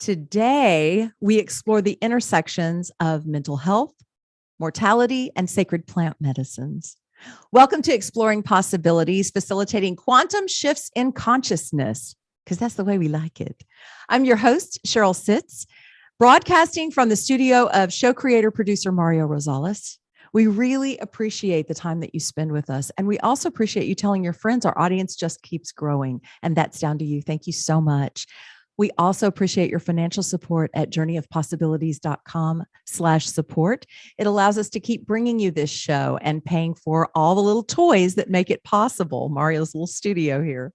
Today, we explore the intersections of mental health, mortality, and sacred plant medicines. Welcome to Exploring Possibilities, facilitating quantum shifts in consciousness, because that's the way we like it. I'm your host, Cheryl Sitz, broadcasting from the studio of show creator, producer Mario Rosales. We really appreciate the time that you spend with us. And we also appreciate you telling your friends. Our audience just keeps growing, and that's down to you. Thank you so much. We also appreciate your financial support at journeyofpossibilities.com/support. It allows us to keep bringing you this show and paying for all the little toys that make it possible. Mario's little studio here.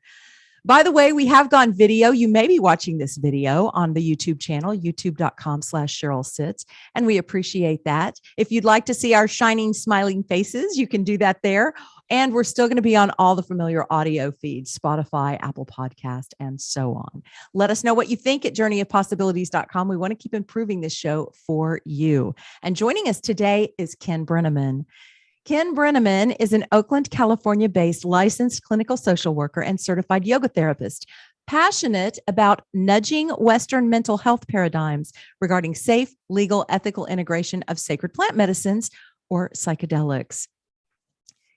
By the way, we have gone video. You may be watching this video on the YouTube channel, youtube.com/Cheryl Sitz, and we appreciate that. If you'd like to see our shining, smiling faces, you can do that there. And we're still going to be on all the familiar audio feeds, Spotify, Apple Podcast, and so on. Let us know what you think at journeyofpossibilities.com. We want to keep improving this show for you. And joining us today is Ken Breniman. Ken Breniman is an Oakland, California-based licensed clinical social worker and certified yoga therapist, passionate about nudging Western mental health paradigms regarding safe, legal, ethical integration of sacred plant medicines or psychedelics.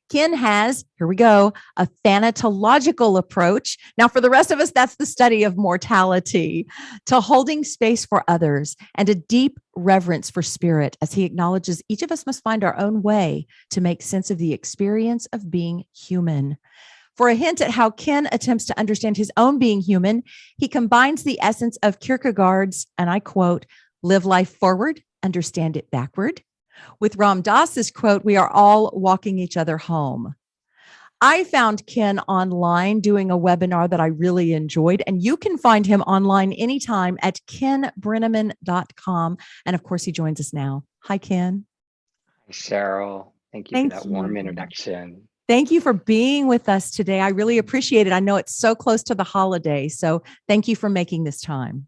Ken has, here we go, a thanatological approach. Now, for the rest of us, that's the study of mortality, to holding space for others and a deep reverence for spirit, as he acknowledges each of us must find our own way to make sense of the experience of being human. For a hint at how Ken attempts to understand his own being human, he combines the essence of Kierkegaard's, and I quote, "Live life forward, understand it backward," with Ram Dass's quote, "We are all walking each other home." I found Ken online doing a webinar that I really enjoyed, and you can find him online anytime at kenbreniman.com. And of course, he joins us now. Hi, Ken. Hi, Cheryl. Thank you for that warm introduction. Thank you for being with us today. I really appreciate it. I know it's so close to the holiday, so thank you for making this time.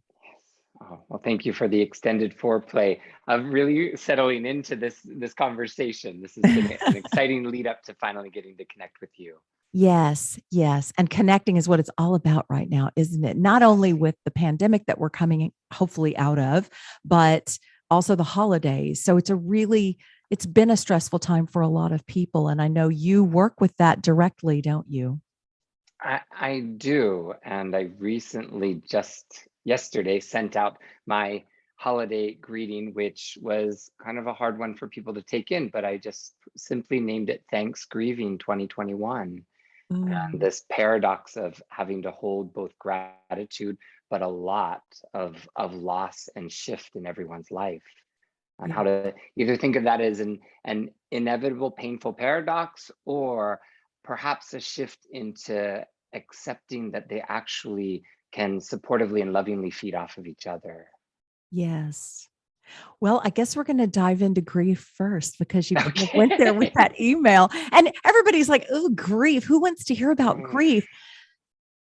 Oh, well, thank you for the extended foreplay of really settling into this conversation. This has been an exciting lead up to finally getting to connect with you. Yes, yes. And connecting is what it's all about right now, isn't it? Not only with the pandemic that we're coming hopefully out of, but also the holidays. So it's been a stressful time for a lot of people. And I know you work with that directly, don't you? I do. And I recently just yesterday sent out my holiday greeting, which was kind of a hard one for people to take in, but I just simply named it Thanks Grieving 2021. And this paradox of having to hold both gratitude, but a lot of loss and shift in everyone's life. And how to either think of that as an inevitable, painful paradox, or perhaps a shift into accepting that they actually can supportively and lovingly feed off of each other. Yes. Well, I guess we're going to dive into grief first, because you went there with that email, and everybody's like, "Oh, grief. Who wants to hear about grief?"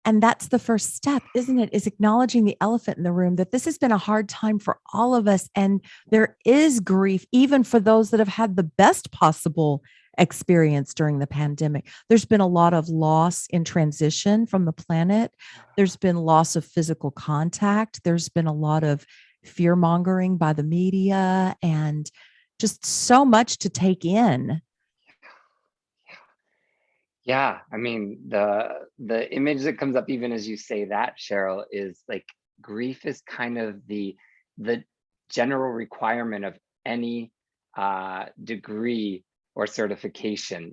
And that's the first step, isn't it? Is acknowledging the elephant in the room, that this has been a hard time for all of us. And there is grief, even for those that have had the best possible experience during the pandemic. There's been a lot of loss in transition from the planet. There's been loss of physical contact. There's been a lot of fear mongering by the media, and just so much to take in. Yeah, I mean, the image that comes up even as you say that, Cheryl, is like grief is kind of the general requirement of any degree or certification.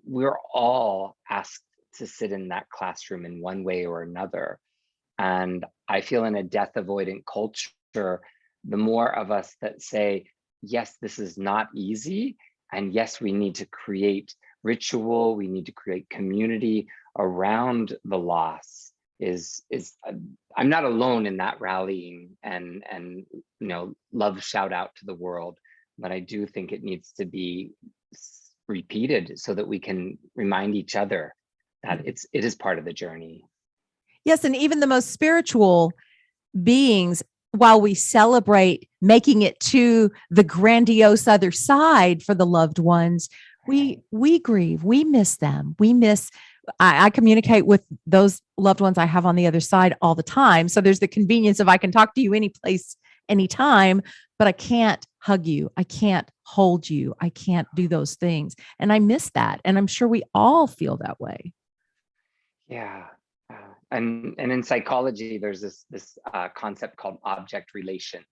We're all asked to sit in that classroom in one way or another. And I feel in a death-avoidant culture, the more of us that say, yes, this is not easy, and yes, we need to create ritual, we need to create community around the loss, is I'm not alone in that rallying and love shout out to the world, but I do think it needs to be repeated so that we can remind each other that it is part of the journey. Yes, and even the most spiritual beings, while we celebrate making it to the grandiose other side for the loved ones, we grieve, we miss them. We miss I communicate with those loved ones I have on the other side all the time. So there's the convenience of I can talk to you any place, anytime, but I can't hug you. I can't hold you. I can't do those things. And I miss that. And I'm sure we all feel that way. Yeah. And in psychology, there's this concept called object relations,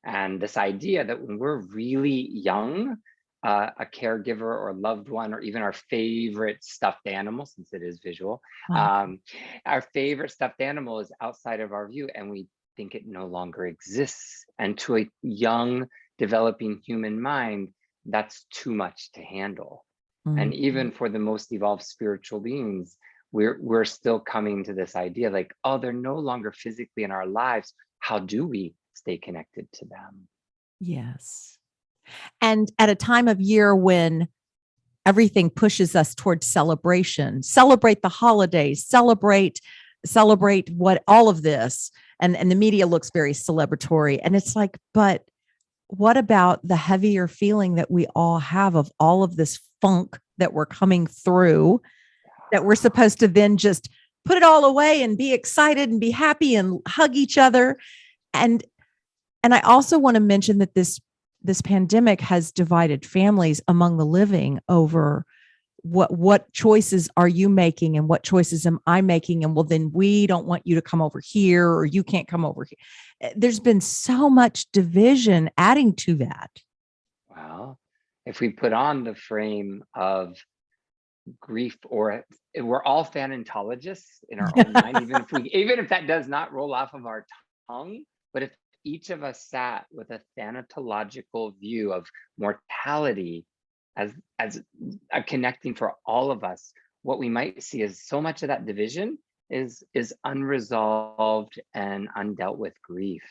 and this idea that when we're really young, a caregiver or loved one, or even our favorite stuffed animal, since it is visual, our favorite stuffed animal is outside of our view, and we think it no longer exists. And to a young, developing human mind, that's too much to handle. And even for the most evolved spiritual beings, we're still coming to this idea like, oh, they're no longer physically in our lives. How do we stay connected to them? Yes. And at a time of year when everything pushes us towards celebration, celebrate the holidays, celebrate what all of this, and the media looks very celebratory. And it's like, but what about the heavier feeling that we all have of all of this funk that we're coming through, that we're supposed to then just put it all away and be excited and be happy and hug each other. And I also want to mention that this pandemic has divided families among the living over what choices are you making and what choices am I making? And well, then we don't want you to come over here, or you can't come over here. There's been so much division adding to that. Well, if we put on the frame of grief, or we're all thanatologists in our own mind, even if that does not roll off of our tongue, but if each of us sat with a thanatological view of mortality as a connecting for all of us, what we might see is so much of that division is unresolved and undealt with grief.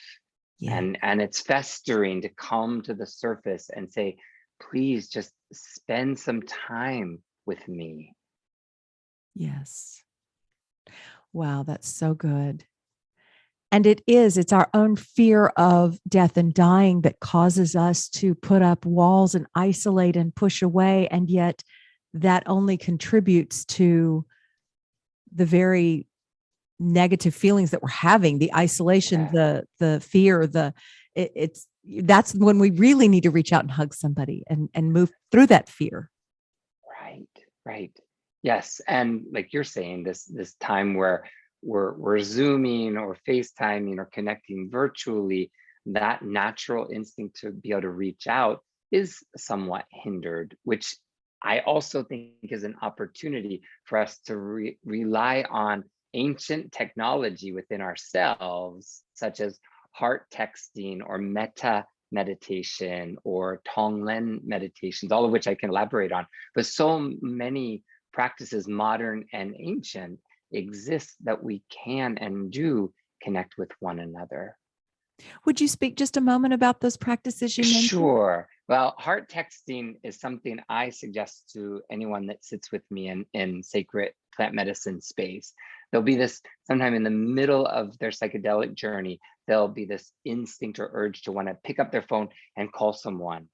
Yeah. And it's festering to come to the surface and say, please just spend some time with me. Yes. Wow, that's so good. And it's our own fear of death and dying that causes us to put up walls and isolate and push away. And yet that only contributes to the very negative feelings that we're having, the isolation, the fear, that's when we really need to reach out and hug somebody and move through that fear. Right. Yes. And like you're saying, this time where we're Zooming or FaceTiming or connecting virtually, that natural instinct to be able to reach out is somewhat hindered, which I also think is an opportunity for us to rely on ancient technology within ourselves, such as heart texting or metta meditation or Tonglen meditations, all of which I can elaborate on. But so many practices, modern and ancient, exist that we can and do connect with one another. Would you speak just a moment about those practices you mentioned? Sure. Well, heart texting is something I suggest to anyone that sits with me in sacred plant medicine space. There'll be this sometime in the middle of their psychedelic journey, there'll be this instinct or urge to want to pick up their phone and call someone.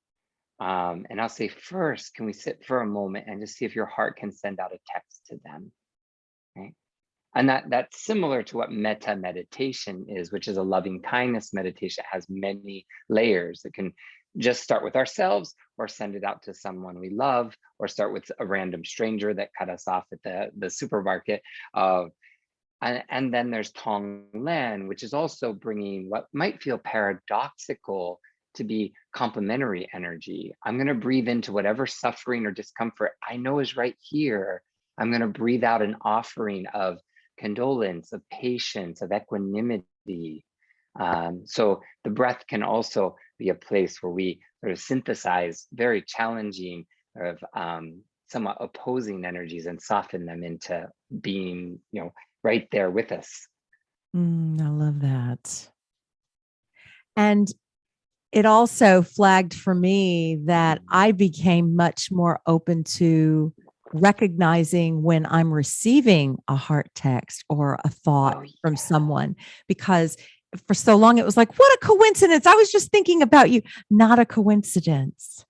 And I'll say, first, can we sit for a moment and just see if your heart can send out a text to them? Right. And that's similar to what metta meditation is, which is a loving kindness meditation. It has many layers. It can just start with ourselves, or send it out to someone we love, or start with a random stranger that cut us off at the supermarket. And then there's Tonglen, which is also bringing what might feel paradoxical to be complementary energy. I'm going to breathe into whatever suffering or discomfort I know is right here. I'm going to breathe out an offering of condolence, of patience, of equanimity. So the breath can also be a place where we sort of synthesize very challenging, sort of somewhat opposing energies and soften them into being, right there with us. I love that. And it also flagged for me that I became much more open to recognizing when I'm receiving a heart text or a thought from someone, because for so long it was like, what a coincidence. I was just thinking about you. Not a coincidence.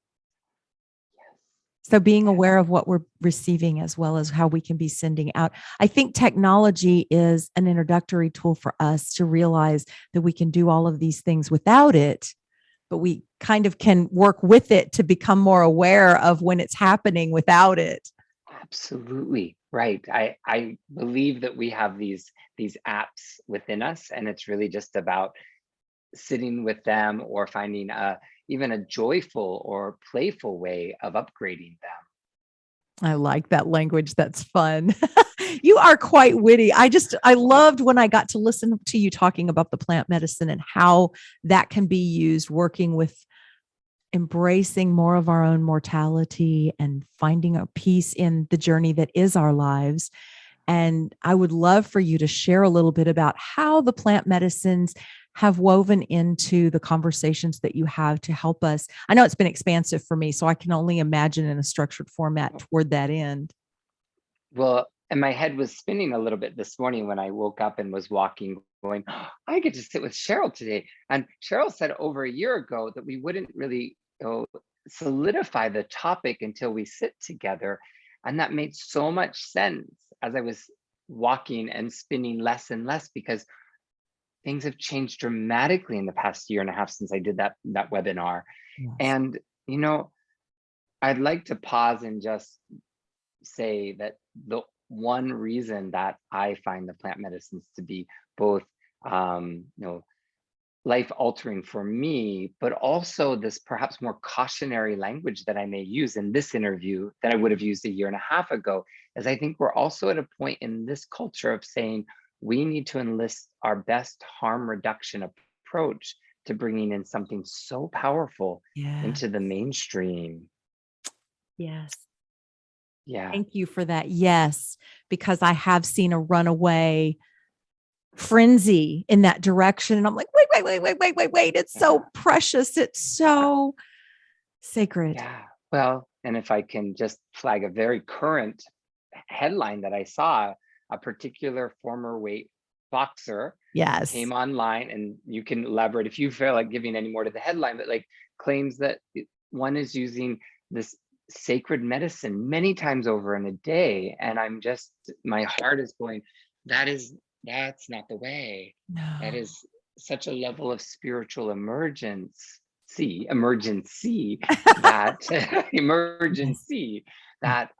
So being aware of what we're receiving as well as how we can be sending out. I think technology is an introductory tool for us to realize that we can do all of these things without it, but we kind of can work with it to become more aware of when it's happening without it. Absolutely right. I believe that we have these apps within us, and it's really just about sitting with them or finding even a joyful or playful way of upgrading them. I like that language. That's fun. You are quite witty. I loved when I got to listen to you talking about the plant medicine and how that can be used working with embracing more of our own mortality and finding a peace in the journey that is our lives. And I would love for you to share a little bit about how the plant medicines have woven into the conversations that you have to help us. I know it's been expansive for me, so I can only imagine in a structured format toward that end. Well, and my head was spinning a little bit this morning when I woke up and was walking, going, "Oh, I get to sit with Cheryl today." And Cheryl said over a year ago that we wouldn't really, solidify the topic until we sit together. And that made so much sense as I was walking and spinning less and less, because things have changed dramatically in the past year and a half since I did that webinar. Yes. And you know, I'd like to pause and just say that the one reason that I find the plant medicines to be both life altering for me, but also this perhaps more cautionary language that I may use in this interview that I would have used a year and a half ago, is I think we're also at a point in this culture of saying we need to enlist our best harm reduction approach to bringing in something so powerful Yeah. into the mainstream. Yes. Yeah. Thank you for that. Yes, because I have seen a runaway frenzy in that direction. And I'm like, wait. It's Yeah. so precious. It's so sacred. Yeah. Well, and if I can just flag a very current headline that I saw, a particular former weight boxer Yes. came online, and you can elaborate if you feel like giving any more to the headline, but like claims that one is using this sacred medicine many times over in a day. And I'm just, my heart is going, that's not the way. That No. is such a level of spiritual emergency that Yes. emergency that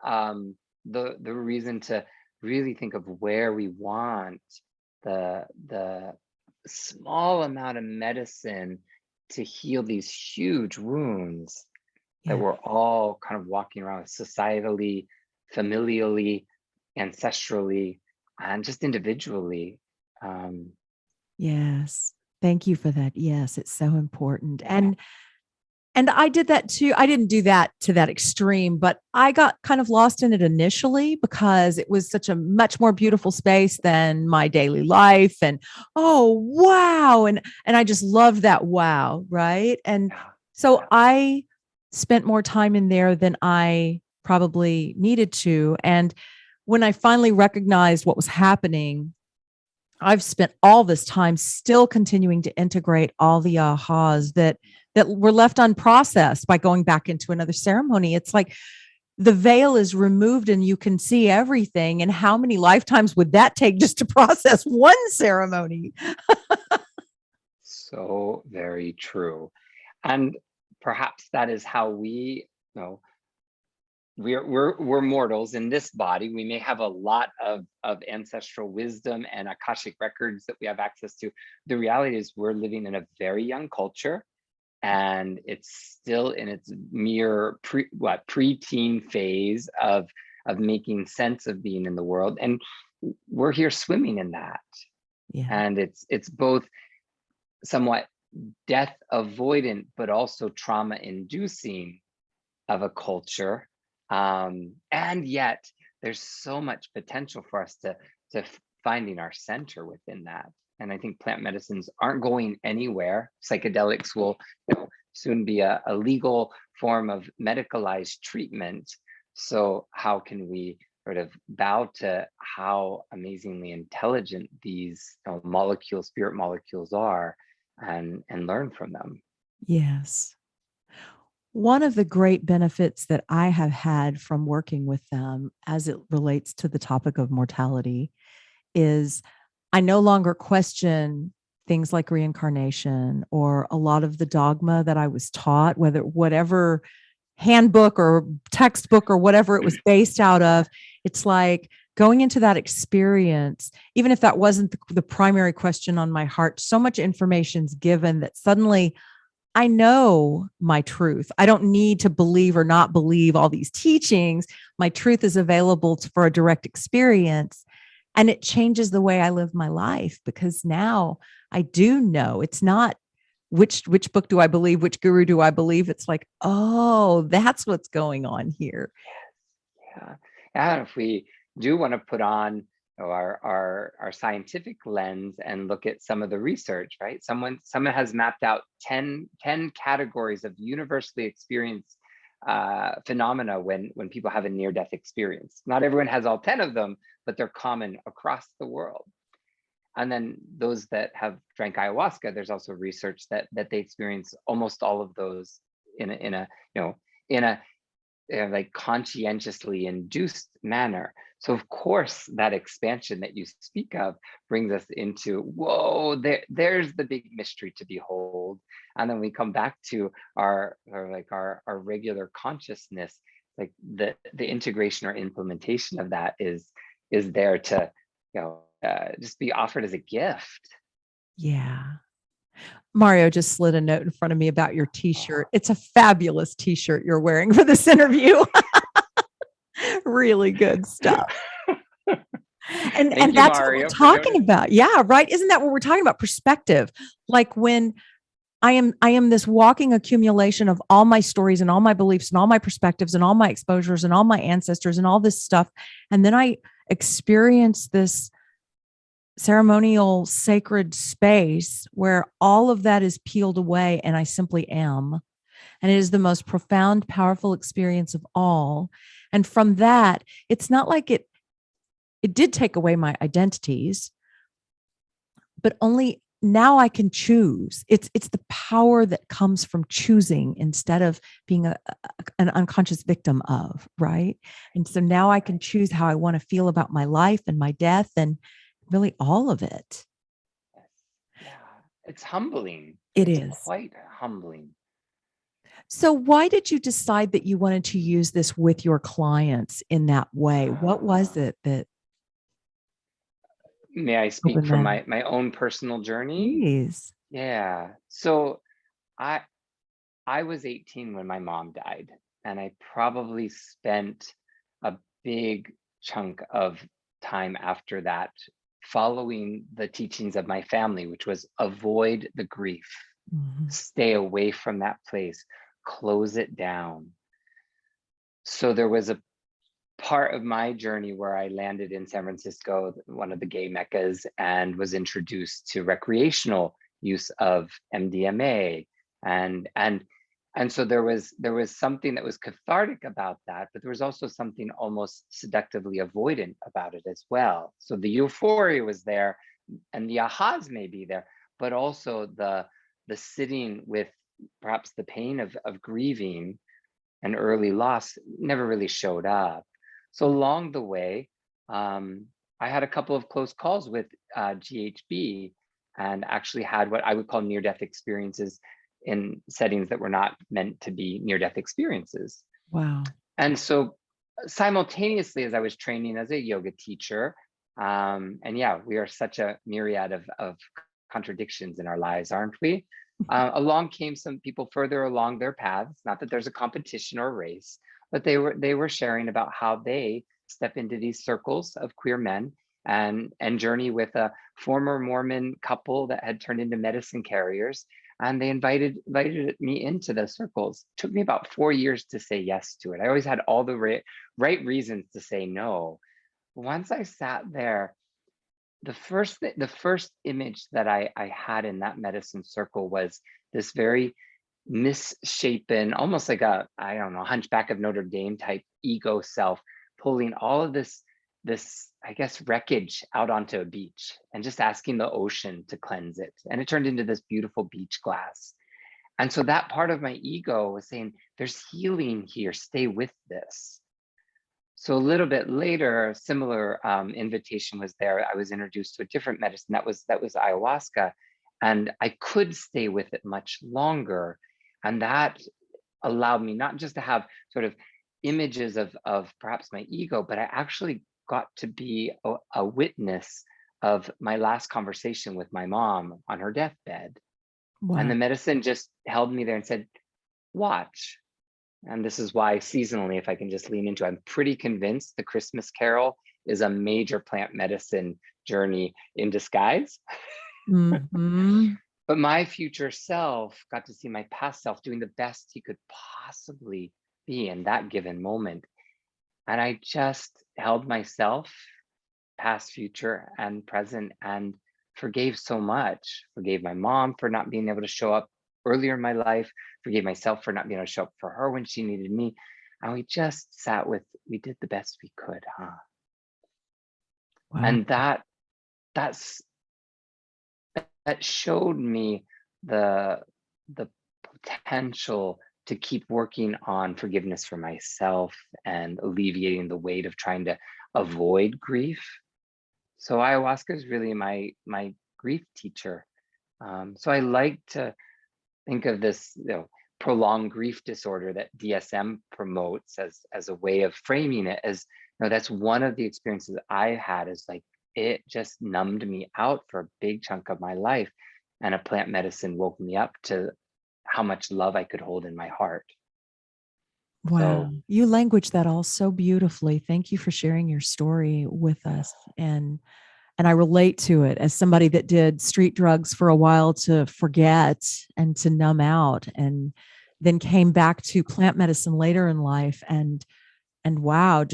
the reason to really think of where we want the small amount of medicine to heal these huge wounds that Yeah. we're all kind of walking around with societally, familially, ancestrally, and just individually. Um, Yes. Thank you for that. Yes, it's so important. yeah, And I did that too. I didn't do that to that extreme, but I got kind of lost in it initially because it was such a much more beautiful space than my daily life. And oh wow. And I just loved that wow, right? And yeah, so yeah. I spent more time in there than I probably needed to. And when I finally recognized what was happening, I've spent all this time still continuing to integrate all the ahas that were left unprocessed by going back into another ceremony. It's like the veil is removed and you can see everything. And how many lifetimes would that take just to process one ceremony? So very true. And perhaps that is how we, we're mortals in this body. We may have a lot of ancestral wisdom and Akashic records that we have access to. The reality is we're living in a very young culture, and it's still in its mere preteen phase of making sense of being in the world. And we're here swimming in that. Yeah. And it's both somewhat death avoidant, but also trauma inducing of a culture. And yet there's so much potential for us to finding our center within that. And I think plant medicines aren't going anywhere. Psychedelics will, soon be a legal form of medicalized treatment. So how can we sort of bow to how amazingly intelligent these molecules, spirit molecules are, and learn from them? Yes. One of the great benefits that I have had from working with them as it relates to the topic of mortality is I no longer question things like reincarnation or a lot of the dogma that I was taught, whether whatever handbook or textbook or whatever it was based out of. It's like going into that experience, even if that wasn't the primary question on my heart, so much information's given that suddenly I know my truth. I don't need to believe or not believe all these teachings. My truth is available for a direct experience. And it changes the way I live my life because now I do know it's not which book do I believe, which guru do I believe. It's like, oh, that's what's going on here. Yeah. And if we do want to put on our scientific lens and look at some of the research, right? Someone has mapped out 10 categories of universally experienced phenomena when people have a near-death experience. Not everyone has all 10 of them, but they're common across the world. And then those that have drank ayahuasca, there's also research that they experience almost all of those in a like conscientiously induced manner. So of course that expansion that you speak of brings us into, whoa, there's the big mystery to behold. And then we come back to our regular consciousness, like the integration or implementation of that is there to just be offered as a gift. Yeah. Mario just slid a note in front of me about your t-shirt. It's a fabulous t-shirt you're wearing for this interview. Really good stuff. And that's Mario, what we're talking about. Yeah, right. Isn't that what we're talking about? Perspective. Like when I am this walking accumulation of all my stories and all my beliefs and all my perspectives and all my exposures and all my ancestors and all this stuff. And then I experience this ceremonial sacred space where all of that is peeled away and I simply am. And it is the most profound, powerful experience of all. And from that, it's not like it did take away my identities, but only now I can choose. It's the power that comes from choosing instead of being an unconscious victim of, right? And so now I can choose how I want to feel about my life and my death and really all of it. Yeah, it's humbling. It's quite humbling. So why did you decide that you wanted to use this with your clients in that way? What was it that... May I speak from my own personal journey? Please. Yeah. So I was 18 when my mom died, and I probably spent a big chunk of time after that following the teachings of my family, which was avoid the grief, stay away from that place, close it down. So there was a part of my journey where I landed in San Francisco, one of the gay meccas, and was introduced to recreational use of MDMA. And so there was something that was cathartic about that, but there was also something almost seductively avoidant about it as well. So the euphoria was there and the ahas may be there, but also the sitting with perhaps the pain of grieving and early loss never really showed up. So along the way, I had a couple of close calls with GHB and actually had what I would call near-death experiences in settings that were not meant to be near-death experiences. Wow. And so simultaneously, as I was training as a yoga teacher, and yeah, we are such a myriad of contradictions in our lives, aren't we? Along came some people further along their paths, not that there's a competition or race, but they were sharing about how they step into these circles of queer men and journey with a former Mormon couple that had turned into medicine carriers. And they invited me into the circles. It took me about 4 years to say yes to it. I always had all the right reasons to say no. Once I sat there, the first image that I had in that medicine circle was this very misshapen, almost like a, I don't know, Hunchback of Notre Dame type ego self, pulling all of this, I guess, wreckage out onto a beach and just asking the ocean to cleanse it. And it turned into this beautiful beach glass. And so that part of my ego was saying, there's healing here, stay with this. So a little bit later, a similar invitation was there. I was introduced to a different medicine that was ayahuasca, and I could stay with it much longer. And that allowed me not just to have sort of images of perhaps my ego, but I actually got to be a witness of my last conversation with my mom on her deathbed. And Wow. the medicine just held me there and said, watch. And this is why seasonally, if I can just lean into, I'm pretty convinced the Christmas Carol is a major plant medicine journey in disguise. Mhm. But my future self got to see my past self doing the best he could possibly be in that given moment. And I just held myself, past, future, and present, and forgave so much. Forgave my mom for not being able to show up earlier in my life, forgave myself for not being able to show up for her when she needed me. And we just sat with, we did the best we could, huh? Wow. And that's that showed me the the potential to keep working on forgiveness for myself and alleviating the weight of trying to avoid grief. So ayahuasca is really my grief teacher. So I like to think of this, prolonged grief disorder that DSM promotes as a way of framing it as, that's one of the experiences I had, is like it just numbed me out for a big chunk of my life, and a plant medicine woke me up to how much love I could hold in my heart. Wow. So You language that all so beautifully. Thank you for sharing your story with us. And I relate to it as somebody that did street drugs for a while to forget and to numb out, and then came back to plant medicine later in life. And wow,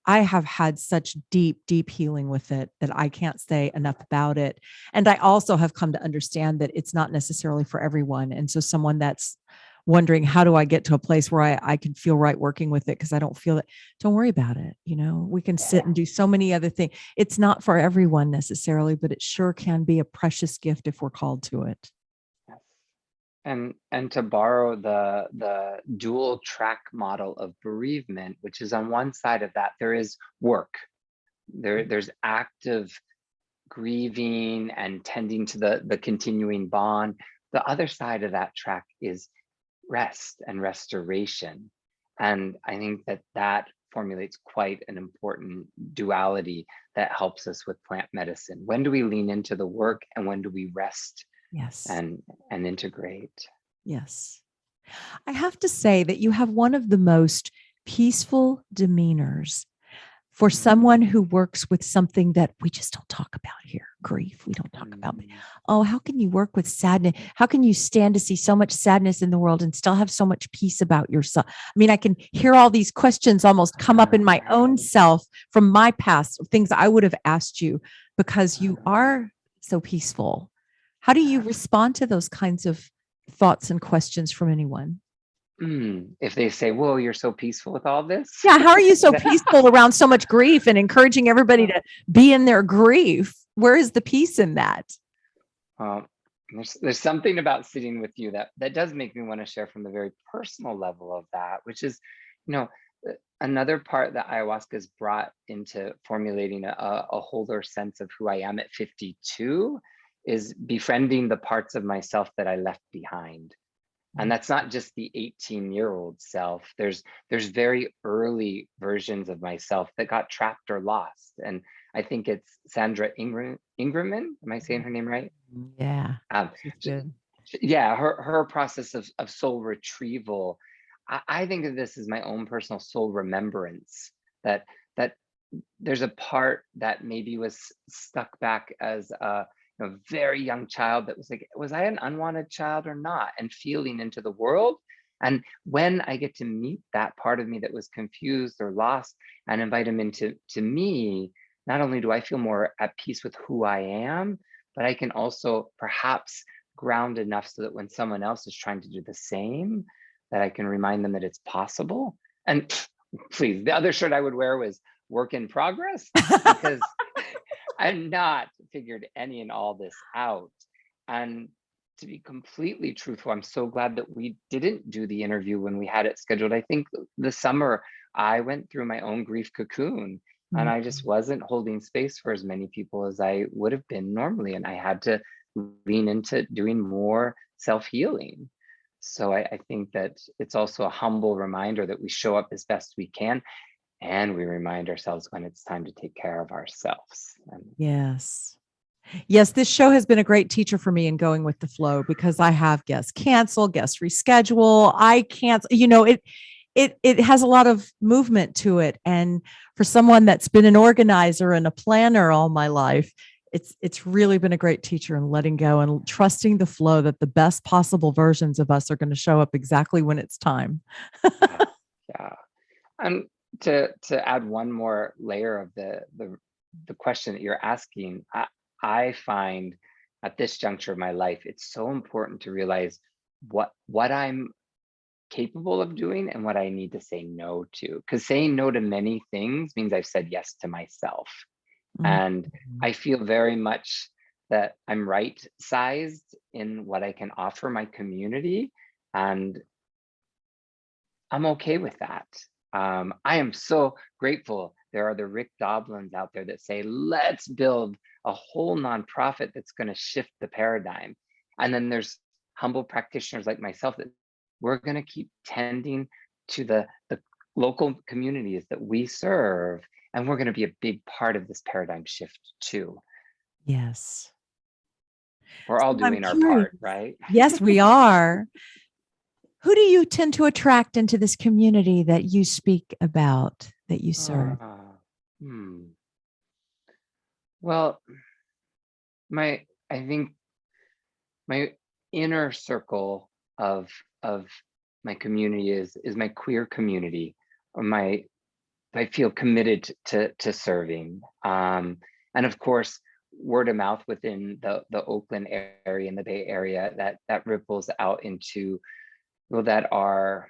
I have had such deep healing with it that I can't say enough about it. And I also have come to understand that it's not necessarily for everyone. And so someone that's wondering, how do I get to a place where I can feel right working with it because I don't feel it, don't worry about it. We can sit and do so many other things. It's not for everyone necessarily, but it sure can be a precious gift if we're called to it. yes. And to borrow the dual track model of bereavement, which is on one side of that, there is work. There's active grieving and tending to the continuing bond. The other side of that track is rest and restoration. And I think that formulates quite an important duality that helps us with plant medicine. When do we lean into the work, and when do we rest Yes. and integrate? Yes. I have to say that you have one of the most peaceful demeanors for someone who works with something that we just don't talk about here, grief. We don't talk about, Mm, oh, how can you work with sadness? How can you stand to see so much sadness in the world and still have so much peace about yourself? I mean, I can hear all these questions almost come up in my own self from my past, things I would have asked you, because you are so peaceful. How do you respond to those kinds of thoughts and questions from anyone? If they say, "Whoa, you're so peaceful with all this," Yeah, how are you so peaceful around so much grief and encouraging everybody to be in their grief? Where is the peace in that? well, there's something about sitting with you that does make me want to share from the very personal level of that, which is, you know, another part that ayahuasca has brought into formulating a wholer sense of who I am at 52 is befriending the parts of myself that I left behind. And that's not just the 18-year-old self. There's very early versions of myself that got trapped or lost. And I think it's Sandra Ingerman. Am I saying her name right? Yeah, Um, she's good. yeah, her process of soul retrieval. I think of this as my own personal soul remembrance, that that there's a part that maybe was stuck back as a very young child that was like, was I an unwanted child or not? And feeling into the world. And when I get to meet that part of me that was confused or lost and invite him into me, not only do I feel more at peace with who I am, but I can also perhaps ground enough so that when someone else is trying to do the same, that I can remind them that it's possible. And please, the other shirt I would wear was work in progress, because I've not figured any and all this out. And to be completely truthful, I'm so glad that we didn't do the interview when we had it scheduled. I think the summer I went through my own grief cocoon, and Mm. I just wasn't holding space for as many people as I would have been normally. And I had to lean into doing more self-healing. So I think that it's also a humble reminder that we show up as best we can, and we remind ourselves when it's time to take care of ourselves. And Yes. Yes, this show has been a great teacher for me in going with the flow, because I have guests cancel, guests reschedule. I cancel, it has a lot of movement to it. And for someone that's been an organizer and a planner all my life, it's really been a great teacher in letting go and trusting the flow, that the best possible versions of us are going to show up exactly when it's time. yeah, yeah. And to add one more layer of the question that you're asking, I find at this juncture of my life, it's so important to realize what I'm capable of doing and what I need to say no to. Because saying no to many things means I've said yes to myself. Mhm. And I feel very much that I'm right sized in what I can offer my community. And I'm okay with that. I am so grateful there are the Rick Doblins out there that say, let's build a whole nonprofit that's going to shift the paradigm. And then there's humble practitioners like myself that we're going to keep tending to the local communities that we serve. And we're going to be a big part of this paradigm shift too. Yes. We're all So I'm doing our curious. part, right? Yes, we are. Who do you tend to attract into this community that you speak about, that you serve? Ah, hmm. Well, I think my inner circle of my community is my queer community, or my I feel committed to serving. And of course, word of mouth within the Oakland area and the Bay Area, that ripples out into people that are,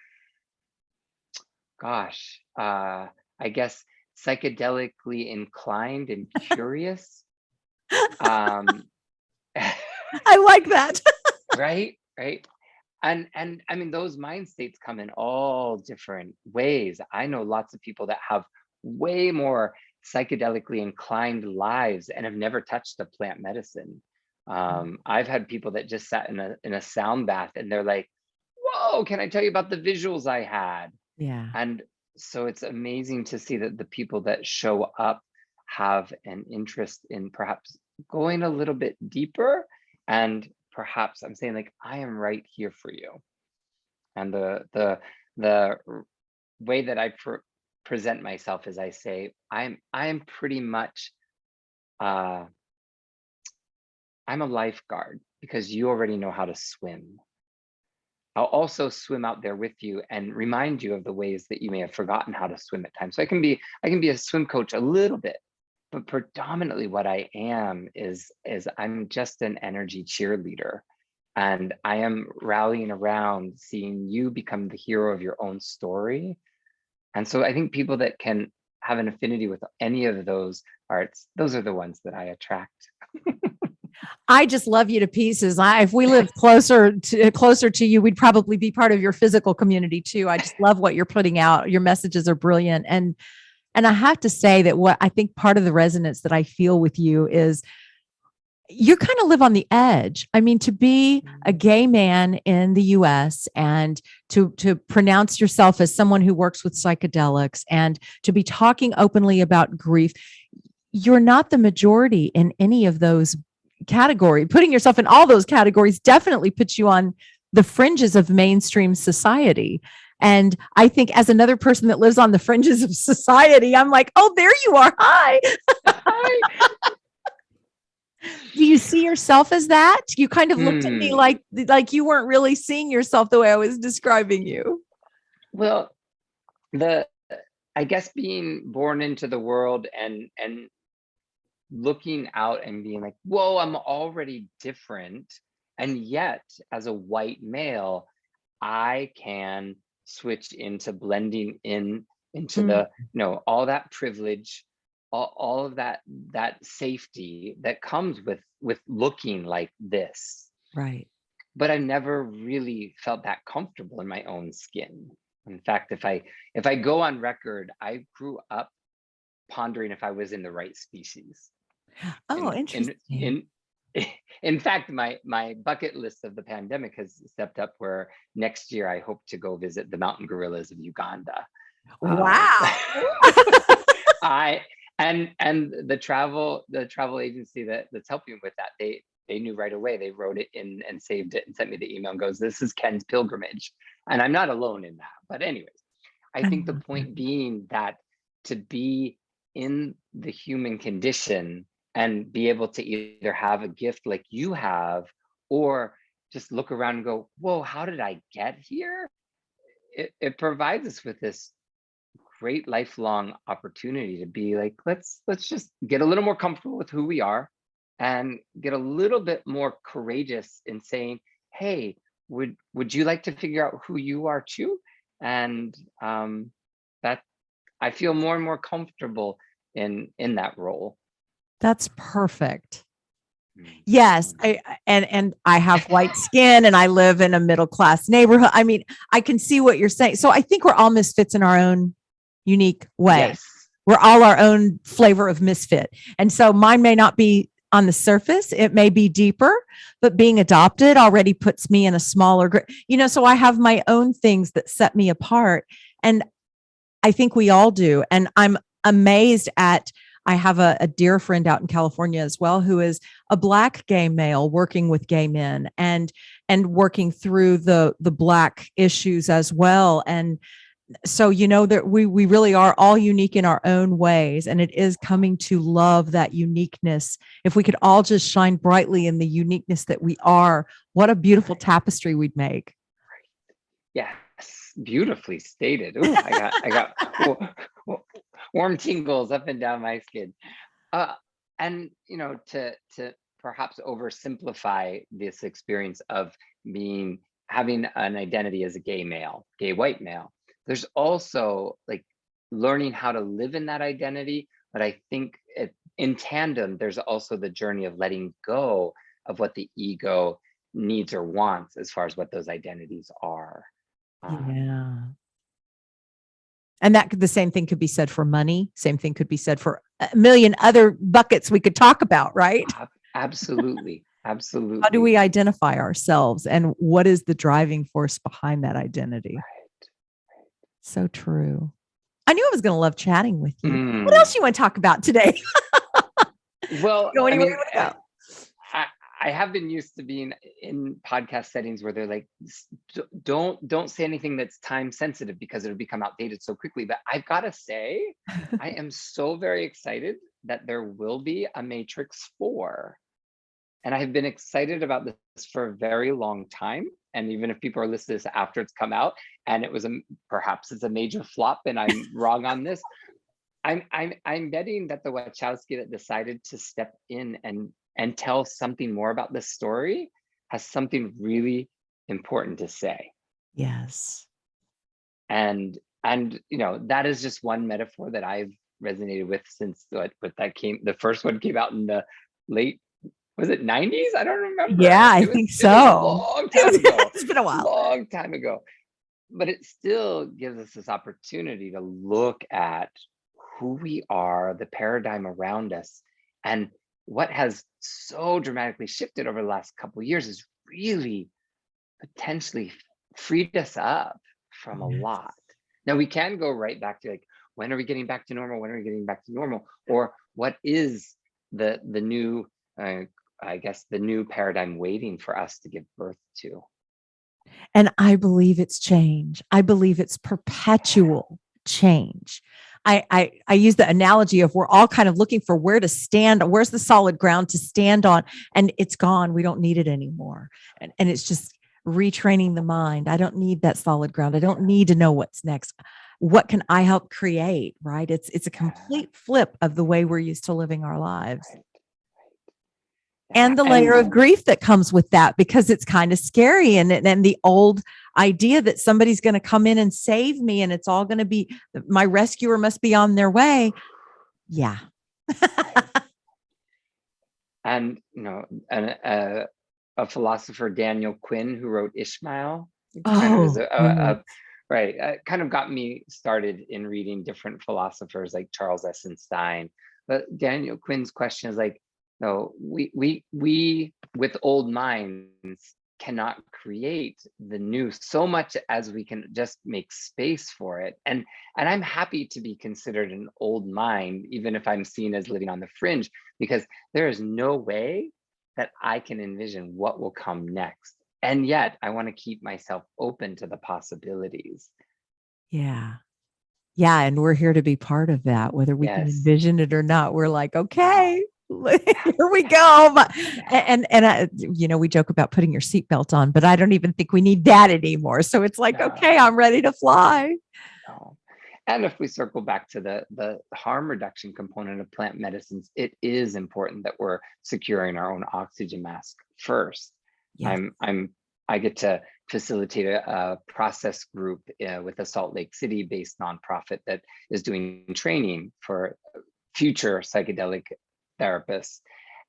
gosh, I guess psychedelically inclined and curious. Um, I like that. right, right. And I mean, those mind states come in all different ways. I know lots of people that have way more psychedelically inclined lives and have never touched a plant medicine. I've had people that just sat in a sound bath and they're like, whoa, can I tell you about the visuals I had? Yeah. And so it's amazing to see that the people that show up have an interest in perhaps going a little bit deeper. And perhaps I'm saying, like, I am right here for you. And the way that I present myself is I say, I'm pretty much uh I'm a lifeguard because you already know how to swim. I'll also swim out there with you and remind you of the ways that you may have forgotten how to swim at times. So I can be a swim coach a little bit, but predominantly what I am is I'm just an energy cheerleader. And I am rallying around seeing you become the hero of your own story. And so I think people that can have an affinity with any of those arts, those are the ones that I attract. I just love you to pieces. If we lived closer to you, we'd probably be part of your physical community too. I just love what you're putting out. Your messages are brilliant. And I have to say that what I think part of the resonance that I feel with you is you kind of live on the edge. I mean, to be a gay man in the US and to pronounce yourself as someone who works with psychedelics and to be talking openly about grief, you're not the majority in any of those categories. Putting yourself in all those categories definitely puts you on the fringes of mainstream society. And I think as another person that lives on the fringes of society, I'm like, oh, there you are. Hi. Hi. Do you see yourself as that? You kind of looked at me Hmm. like you weren't really seeing yourself the way I was describing you. Well, the I guess being born into the world and looking out and being like, whoa, I'm already different. And yet, as a white male, I can switch into blending in into Mm, the, all that privilege, all of that safety that comes with looking like this. right. but I never really felt that comfortable in my own skin. In fact, if I go on record, I grew up pondering if I was in the right species. Oh, In interesting. in fact, my bucket list of the pandemic has stepped up where next year I hope to go visit the mountain gorillas of Uganda. Um, Wow. I and the travel agency that's helping me with that, they knew right away. They wrote it in and saved it and sent me the email and goes, "This is Ken's pilgrimage," and I'm not alone in that. But anyways, I I think the love that. point being that to be in the human condition and be able to either have a gift like you have, or just look around and go, "Whoa, how did I get here?" It provides us with this great lifelong opportunity to be like, let's just get a little more comfortable with who we are and get a little bit more courageous in saying, hey, would you like to figure out who you are too? And that I feel more and more comfortable in that role. That's perfect. Mm. Yes, and I have white skin and I live in a middle class neighborhood. I mean, I can see what you're saying. So I think we're all misfits in our own unique way. Yes. We're all our own flavor of misfit. And so mine may not be on the surface, it may be deeper, but being adopted already puts me in a smaller, so I have my own things that set me apart. And I think we all do. And I'm amazed at, I have a dear friend out in California as well, who is a Black gay male working with gay men and working through the Black issues as well. And so, that we really are all unique in our own ways. And it is coming to love that uniqueness. If we could all just shine brightly in the uniqueness that we are, what a beautiful tapestry we'd make. Yes, beautifully stated. Ooh, I got warm tingles up and down my skin. Uh, and to perhaps oversimplify this experience of having an identity as a gay male, gay white male, there's also like learning how to live in that identity. But I think in tandem, there's also the journey of letting go of what the ego needs or wants as far as what those identities are. Yeah. And the same thing could be said for money. Same thing could be said for a million other buckets we could talk about, right? Absolutely. How do Absolutely. we identify ourselves and what is the driving force behind that identity? Right. So true. I knew I was going to love chatting with you. What Mm. else you want to talk about today? Well, Go I anywhere mean, you want to go. I have been used to being in podcast settings where they're like, don't say anything that's time sensitive because it'll become outdated so quickly. But I've got to say, I am so very excited that there will be a Matrix 4. And I have been excited about this for a very long time. And even if people are listening to this after it's come out, and perhaps it's a major flop, and I'm wrong on this, I'm betting that the Wachowski that decided to step in and tell something more about this story has something really important to say. Yes. And that is just one metaphor that I've resonated with since the first one came out in the late, was it 90s? I don't Yeah, remember. I It was think it was a so. long time ago. It's been a while. Long time ago. But it still gives us this opportunity to look at who we are, the paradigm around us, and what has so dramatically shifted over the last couple of years is really potentially freed us up from a Yes. lot. Now we can go right back to like, when are we getting back to normal? When are we getting back to normal? Or what is the new, I guess, the new paradigm waiting for us to give birth to? And I believe it's change. I believe it's perpetual change. I use the analogy of we're all kind of looking for where to stand. Where's the solid ground to stand on? And it's gone. We don't need it anymore. And it's just retraining the mind. I don't need that solid ground. I don't need to know what's next. What can I help create? Right? It's a complete flip of the way we're used to living our lives. Right. And the layer of grief that comes with that, because it's kind of scary. And the old idea that somebody's going to come in and save me and it's all going to be, my rescuer must be on their way. Yeah. And philosopher, Daniel Quinn, who wrote Ishmael. It kind of is Oh, great. right, kind of got me started in reading different philosophers like Charles Essenstein. But Daniel Quinn's question is like, no, we with old minds cannot create the new so much as we can just make space for it. And I'm happy to be considered an old mind, even if I'm seen as living on the fringe, because there is no way that I can envision what will come next. And yet I want to keep myself open to the possibilities. Yeah. Yeah. And we're here to be part of that, whether we can Yes. envision it or not. We're like, okay, Yeah. here we go. Yeah. And we joke about putting your seatbelt on, but I don't even think we need that anymore. So it's like, okay, No, I'm ready to fly. no. And if we circle back to the harm reduction component of plant medicines, it is important that we're securing our own oxygen mask first. Yes. I get to facilitate a process group with a Salt Lake City based nonprofit that is doing training for future psychedelic therapists.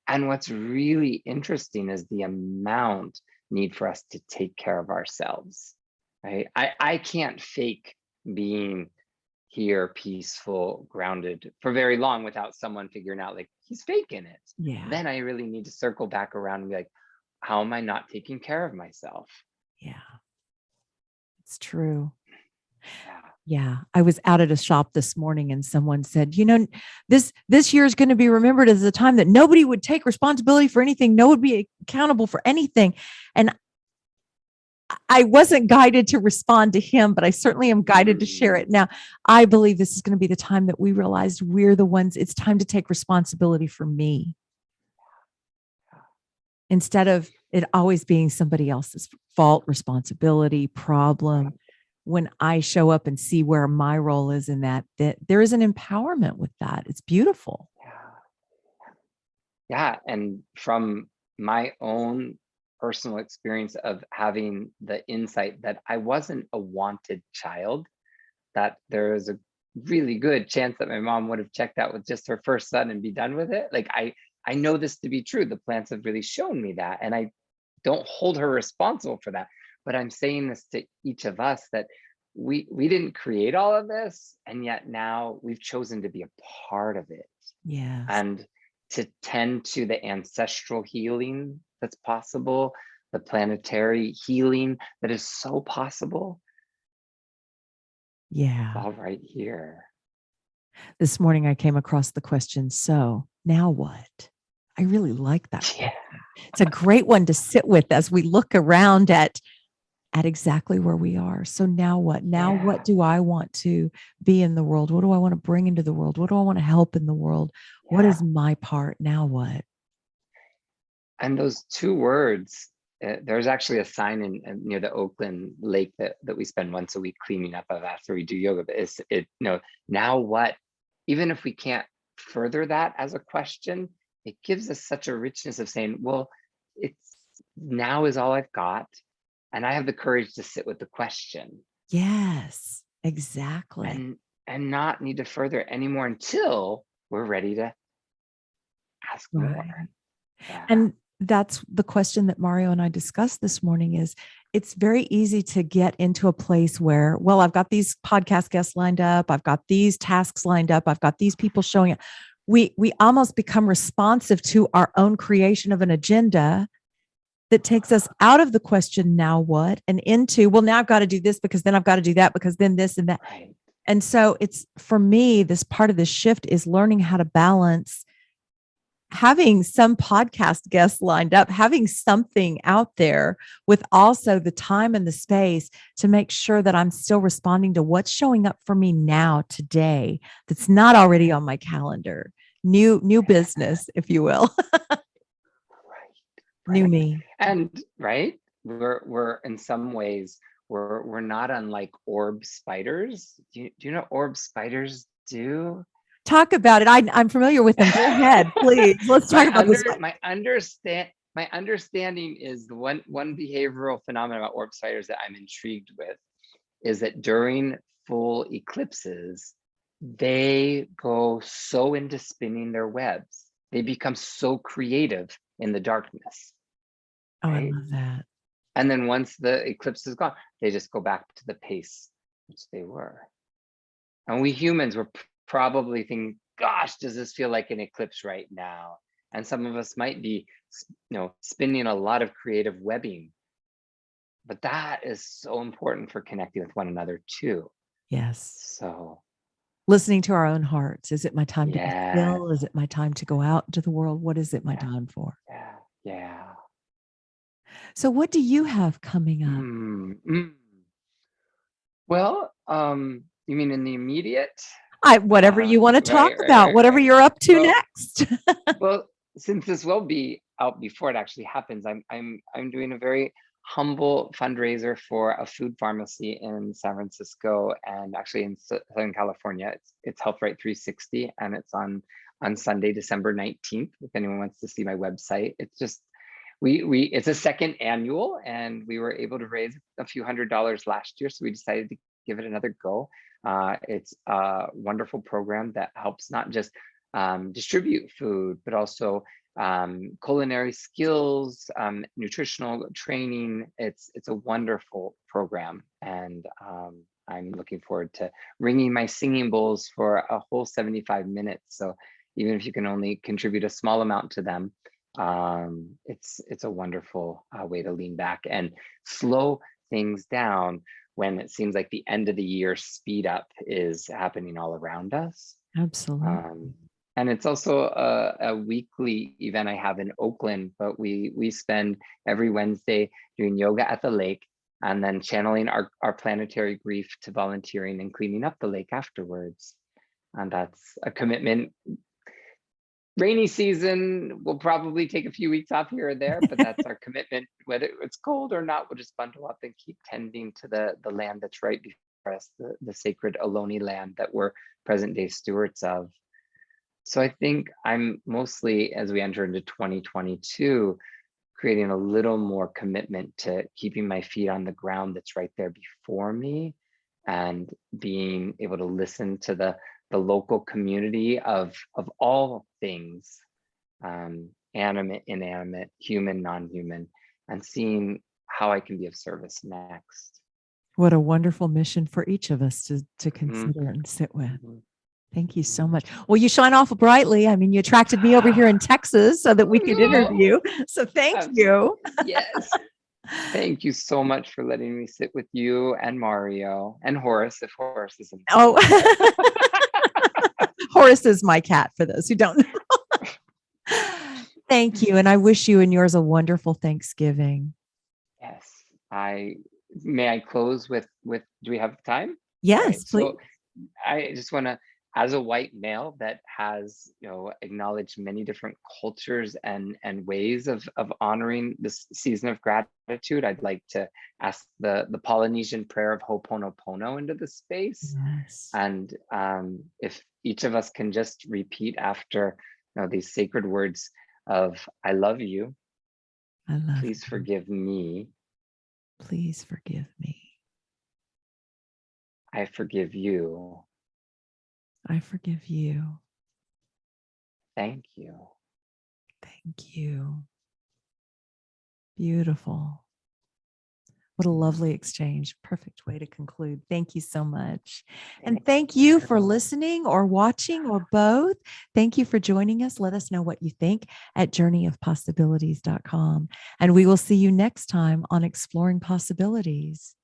And what's really interesting is the amount need for us to take care of ourselves, right? I can't fake being here, peaceful, grounded for very long without someone figuring out like he's faking it. Yeah. Then I really need to circle back around and be like, how am I not taking care of myself? Yeah. It's true. Yeah. Yeah. I was out at a shop this morning and someone said, this year is going to be remembered as a time that nobody would take responsibility for anything. No one would be accountable for anything. And I wasn't guided to respond to him, but I certainly am guided to share it. Now, I believe this is going to be the time that we realized we're the ones, it's time to take responsibility for me instead of it always being somebody else's fault, responsibility, problem. When I show up and see where my role is in that there is an empowerment with that. It's beautiful. Yeah. And from my own personal experience of having the insight that I wasn't a wanted child, that there is a really good chance that my mom would have checked out with just her first son and be done with it. Like I know this to be true. The plants have really shown me that. And I don't hold her responsible for that. But I'm saying this to each of us that we didn't create all of this, and yet now we've chosen to be a part of it. Yes. And to tend to the ancestral healing that's possible, the planetary healing that is so possible. Yeah. It's all right here. This morning I came across the question, so now what? I really like that. Yeah. It's a great one to sit with as we look around at exactly where we are. So now what? Now what do I want to be in the world? What do I want to bring into the world? What do I want to help in the world? What is my part? Now what? And those two words, there's actually a sign near the Oakland lake that we spend once a week cleaning up of after we do yoga. But now what? Even if we can't further that as a question, it gives us such a richness of saying, well, it's now is all I've got. And I have the courage to sit with the question. Yes, exactly. And not need to further anymore until we're ready to ask more. Yeah. And that's the question that Mario and I discussed this morning is it's very easy to get into a place where, well, I've got these podcast guests lined up. I've got these tasks lined up. I've got these people showing up. We almost become responsive to our own creation of an agenda that takes us out of the question, now what, and into, well, now I've got to do this because then I've got to do that because then this and that. Right. And so it's, for me, this part of the shift is learning how to balance having some podcast guests lined up, having something out there with also the time and the space to make sure that I'm still responding to what's showing up for me now today that's not already on my calendar. New business, if you will. New me. And we're in some ways we're not unlike orb spiders. Do you know what orb spiders do? Talk about it. I'm familiar with them. Go ahead, please. Let's talk about this. My understanding is the one behavioral phenomenon about orb spiders that I'm intrigued with is that during full eclipses, they go so into spinning their webs. They become so creative in the darkness. Oh, I right? love that. And then once the eclipse is gone, they just go back to the pace which they were. And we humans were probably thinking, gosh, does this feel like an eclipse right now? And some of us might be, spinning a lot of creative webbing. But that is so important for connecting with one another too. Yes. So Listening to our own hearts. Is it my time to be yeah, still? Is it my time to go out into the world? What is it my time for? yeah, yeah. So what do you have coming up? Mm. Well, you mean in the immediate? Whatever you want to talk Right, about, whatever right. you're up to Well, next. well, since this will be out before it actually happens, I'm doing a very humble fundraiser for a food pharmacy in San Francisco and actually in Southern California. It's Health Right 360, and it's on Sunday, December 19th. If anyone wants to see my website, it's just we it's a second annual, and we were able to raise a few $100s last year, so we decided to give it another go. It's a wonderful program that helps not just distribute food, but also culinary skills, nutritional training. It's a wonderful program, and I'm looking forward to ringing my singing bowls for a whole 75 minutes. So even if you can only contribute a small amount to them, it's a wonderful way to lean back and slow things down when it seems like the end of the year speed up is happening all around us. Absolutely. And it's also a weekly event I have in Oakland, but we spend every Wednesday doing yoga at the lake and then channeling our planetary grief to volunteering and cleaning up the lake afterwards. And that's a commitment. Rainy season will probably take a few weeks off here or there, but that's our commitment. Whether it's cold or not, we'll just bundle up and keep tending to the land that's right before us, the sacred Ohlone land that we're present day stewards of. So I think I'm mostly, as we enter into 2022, creating a little more commitment to keeping my feet on the ground that's right there before me, and being able to listen to the local community of all things, animate, inanimate, human, non-human, and seeing how I can be of service next. What a wonderful mission for each of us to Mhm, consider and sit with. mhm. Thank you so much. Well, you shine awful brightly. I mean, you attracted me over here in Texas so that we could interview. So thank you. Yes. Thank you so much for letting me sit with you and Mario and Horace, if Horace is in the Oh, room. Horace is my cat, for those who don't know. Thank you. And I wish you and yours a wonderful Thanksgiving. Yes. May I close with do we have time? Yes, Right. please. So I just want to, as a white male that has, acknowledged many different cultures and ways of honoring this season of gratitude, I'd like to ask the Polynesian prayer of Ho'oponopono into the space. Yes. And if each of us can just repeat after, these sacred words of I love you, I love please you. forgive me, Please forgive me. I forgive you, I forgive you. thank you. Thank you. Beautiful. What a lovely exchange. Perfect way to conclude. Thank you so much. And thank you for listening or watching or both. Thank you for joining us. Let us know what you think at journeyofpossibilities.com. And we will see you next time on Exploring Possibilities.